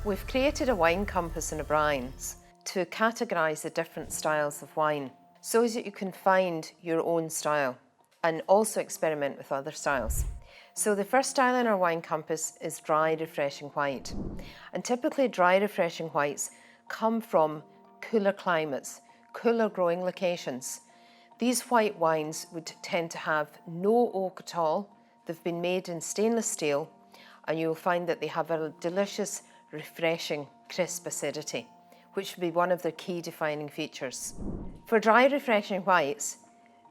We've created a wine compass in the brines to categorise the different styles of wine so that you can find your own style and also experiment with other styles. So the first style in our wine compass is dry refreshing white. And typically dry refreshing whites come from cooler climates, cooler growing locations. These white wines would tend to have no oak at all. They've been made in stainless steel, and you'll find that they have a delicious, refreshing, crisp acidity, which would be one of their key defining features. For dry refreshing whites,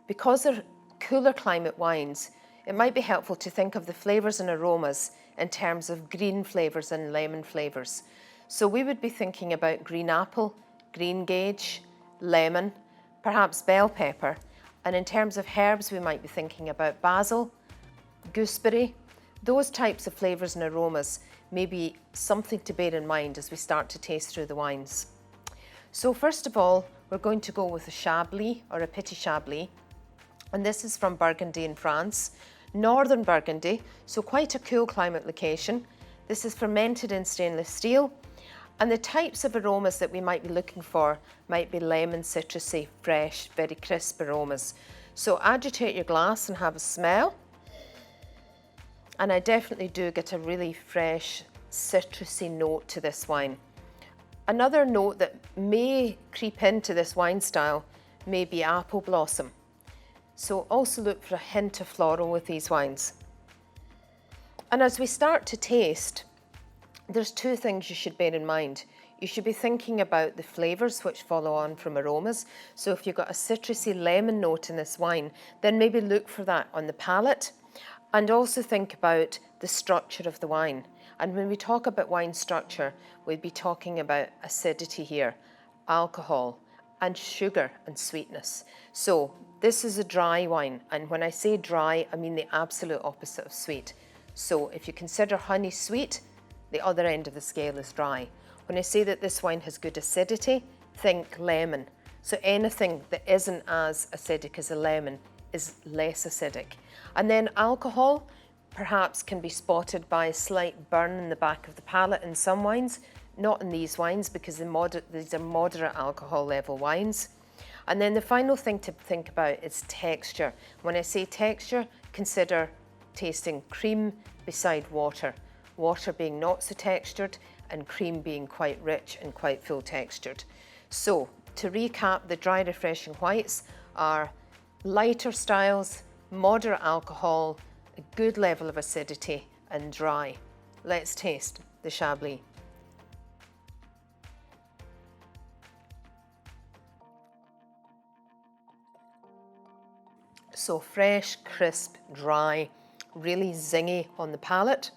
because they're cooler climate wines, it might be helpful to think of the flavours and aromas in terms of green flavours and lemon flavours. So we would be thinking about green apple, greengage, lemon, perhaps bell pepper, and in terms of herbs we might be thinking about basil, gooseberry. Those types of flavours and aromas may be something to bear in mind as we start to taste through the wines. So first of all, we're going to go with a Chablis or a Petit Chablis, and this is from Burgundy in France, northern Burgundy, so quite a cool climate location. This is fermented in stainless steel, and the types of aromas that we might be looking for might be lemon, citrusy, fresh, very crisp aromas. So agitate your glass and have a smell. And I definitely do get a really fresh, citrusy note to this wine. Another note that may creep into this wine style may be apple blossom. So also look for a hint of floral with these wines. And as we start to taste, there's two things you should bear in mind. You should be thinking about the flavours which follow on from aromas. So if you've got a citrusy lemon note in this wine, then maybe look for that on the palate. And also think about the structure of the wine. And when we talk about wine structure, we'd be talking about acidity here, alcohol, and sugar and sweetness. So this is a dry wine. And when I say dry, I mean the absolute opposite of sweet. So if you consider honey sweet, the other end of the scale is dry. When I say that this wine has good acidity, think lemon. So anything that isn't as acidic as a lemon is less acidic. And then alcohol perhaps can be spotted by a slight burn in the back of the palate in some wines, not in these wines because these are moderate alcohol level wines. And then the final thing to think about is texture. When I say texture, consider tasting cream beside water. Water being not so textured and cream being quite rich and quite full textured. So to recap, the dry refreshing whites are lighter styles, moderate alcohol, a good level of acidity and dry. Let's taste the Chablis. So fresh, crisp, dry, really zingy on the palate,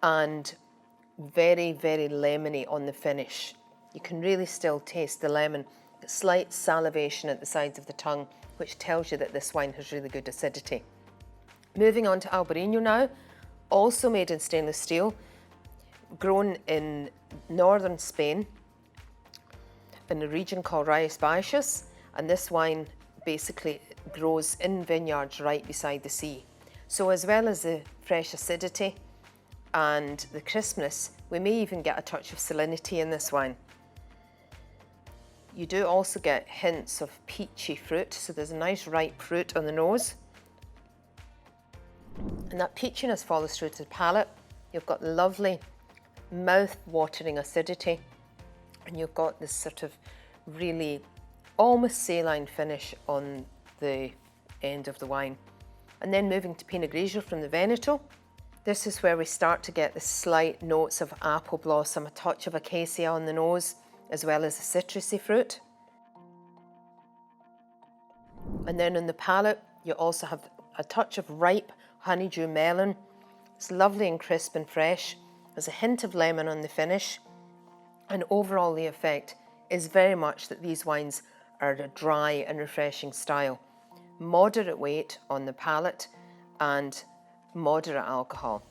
and very, very lemony on the finish. You can really still taste the lemon, slight salivation at the sides of the tongue, which tells you that this wine has really good acidity. Moving on to Albarino now, also made in stainless steel, grown in northern Spain, in a region called Rías Baixas, and this wine basically grows in vineyards right beside the sea. So as well as the fresh acidity and the crispness, we may even get a touch of salinity in this wine. You do also get hints of peachy fruit, so there's a nice ripe fruit on the nose. And that peachiness follows through to the palate. You've got lovely mouth-watering acidity, and you've got this sort of really almost saline finish on the end of the wine. And then moving to Pinot Grigio from the Veneto. This is where we start to get the slight notes of apple blossom, a touch of acacia on the nose, as well as a citrusy fruit. And then on the palate, you also have a touch of ripe honeydew melon. It's lovely and crisp and fresh. There's a hint of lemon on the finish. And overall, the effect is very much that these wines are a dry and refreshing style. Moderate weight on the palate and moderate alcohol.